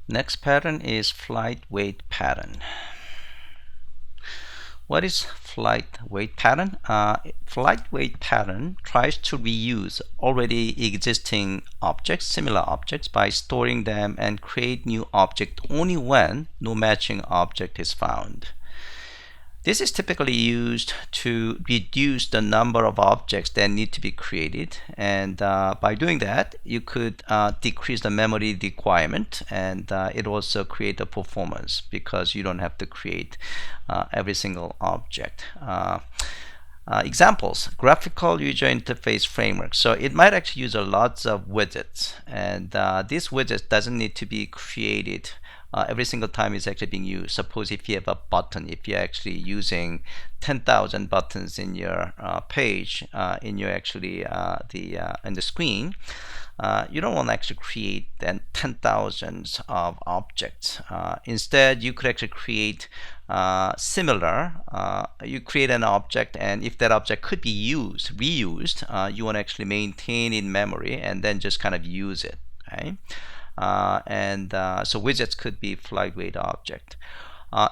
Next pattern is Flyweight pattern. What is Flyweight pattern? Flyweight pattern tries to reuse already existing objects, similar objects, by storing them and create new object only when no matching object is found. This is typically used to reduce the number of objects that need to be created, and by doing that you could decrease the memory requirement, and it also create the performance because you don't have to create every single object. Examples: graphical user interface framework. So it might actually use lots of widgets, and this widget doesn't need to be created every single time it's actually being used. Suppose if you have a button, if you're actually using 10,000 buttons in your page, in your actually in the screen, you don't want to actually create then 10,000 of objects. Instead, you could actually create similar. You create an object, and if that object could be reused, you want to actually maintain in memory and then just kind of use it. Okay? So widgets could be Flyweight object.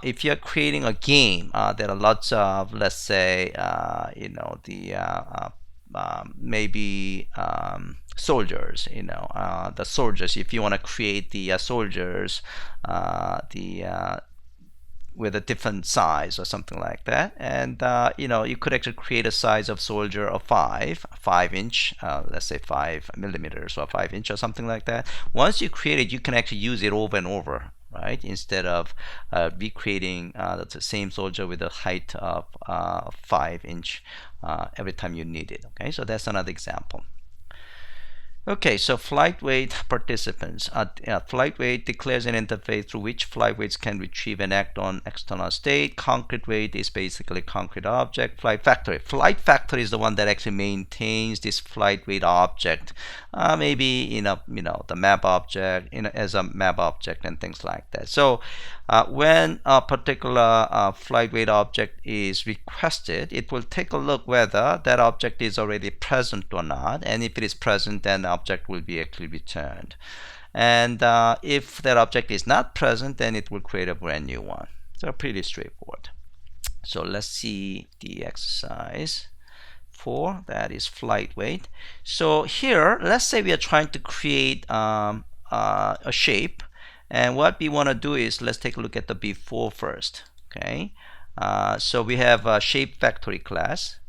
If you're creating a game, there are lots of, let's say, maybe soldiers. The soldiers. If you want to create the soldiers, with a different size or something like that, and you could actually create a size of soldier of 5 inch, let's say 5 millimeters or 5 inch or something like that. Once you create it, you can actually use it over and over, right? Instead of recreating the same soldier with a height of 5 inch every time you need it. Okay, so that's another example. Okay, so Flyweight participants. Flyweight declares an interface through which Flyweights can retrieve and act on external state. Concrete weight is basically concrete object. Flight factory. Flight factory is the one that actually maintains this Flyweight object. Maybe the map object as a map object and things like that. So when a particular Flyweight object is requested, it will take a look whether that object is already present or not, and if it is present, then the object will be actually returned. And if that object is not present, then it will create a brand new one. So pretty straightforward. So let's see the exercise 4, that is Flyweight. So here, let's say we are trying to create a shape. And what we want to do is, let's take a look at the before first. Okay, so we have a shape factory class.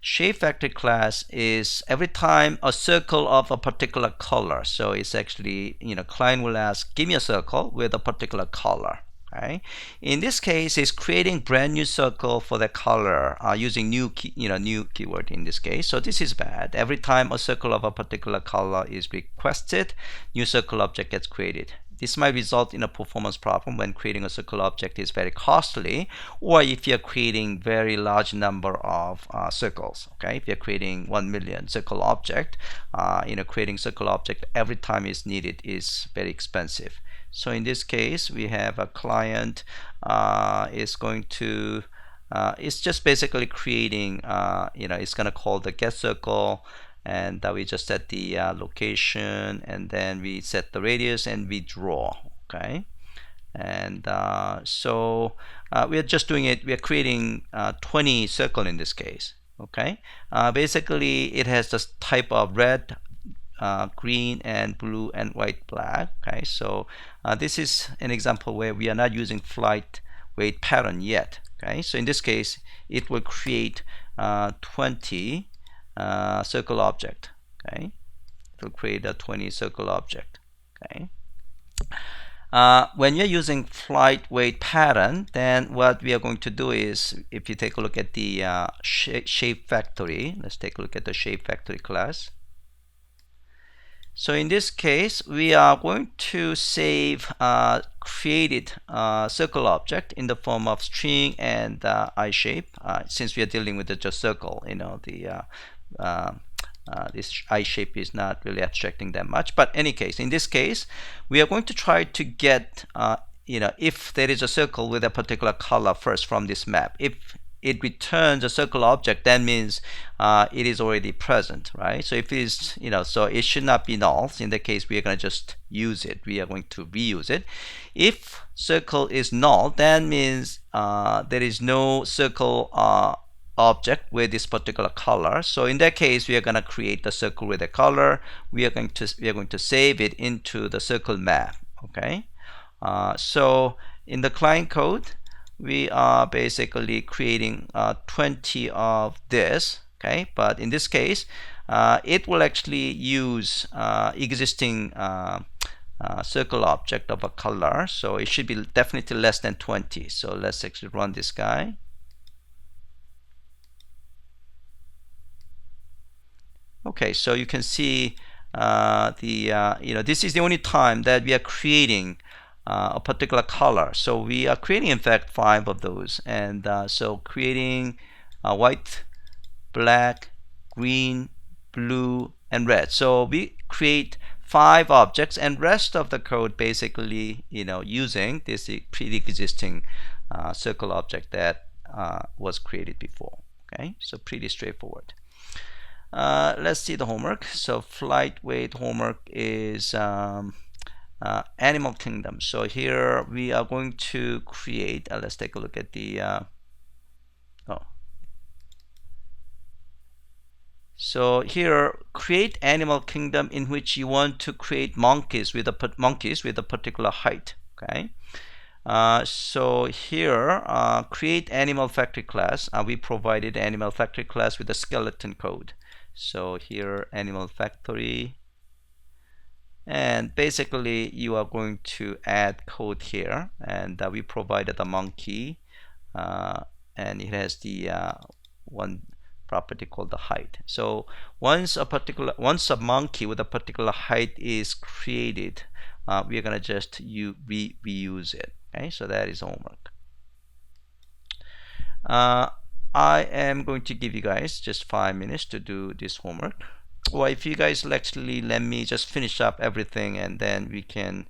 Shape factory class is every time a circle of a particular color. So it's actually, client will ask, give me a circle with a particular color. Okay. In this case, it's creating brand new circle for the color using new keyword in this case. So this is bad. Every time a circle of a particular color is requested, new circle object gets created. This might result in a performance problem when creating a circle object is very costly, or if you're creating very large number of circles. Okay, if you're creating 1 million circle object, creating circle object every time is needed is very expensive. So in this case, we have a client is going to it's just basically creating it's going to call the get circle, and we just set the location, and then we set the radius and we draw. Okay, and so we are just doing it. We are creating 20 circle in this case. Okay, basically it has this type of red, green and blue and white, black. Okay, so this is an example where we are not using Flyweight pattern yet. Okay, so in this case it will create 20 circle object. Okay, it will create a 20 circle object. Okay, when you're using Flyweight pattern, then what we are going to do is, if you take a look at the shape factory, let's take a look at the shape factory class. So in this case, we are going to save created circle object in the form of string and I shape, since we are dealing with just circle. This I shape is not really abstracting that much. But any case, in this case, we are going to try to get if there is a circle with a particular color first from this map. If it returns a circle object, that means it is already present, right? So if it's, so it should not be null. In that case, we are going to just use it. We are going to reuse it. If circle is null, that means there is no circle object with this particular color. So in that case, we are going to create the circle with a color. We are going to save it into the circle map. Okay. So in the client code, we are basically creating 20 of this. Okay. But in this case, it will actually use existing circle object of a color. So it should be definitely less than 20. So let's actually run this guy. Okay, so you can see this is the only time that we are creating a particular color. So we are creating, in fact, 5 of those, and so creating white, black, green, blue, and red. So we create 5 objects, and rest of the code basically, using this pre-existing circle object that was created before. Okay, so pretty straightforward. Let's see the homework. So Flyweight homework is animal kingdom. So here we are going to create, let's take a look at the so here, create animal kingdom in which you want to create monkeys with a particular height. Okay. So here, create animal factory class. We provided animal factory class with a skeleton code. So here, animal factory, and basically you are going to add code here, and we provided a monkey, and it has the one property called the height. So once a monkey with a particular height is created, we are gonna just reuse it. Okay, so that is homework. I am going to give you guys just 5 minutes to do this homework. Or if you guys actually let me just finish up everything, and then we can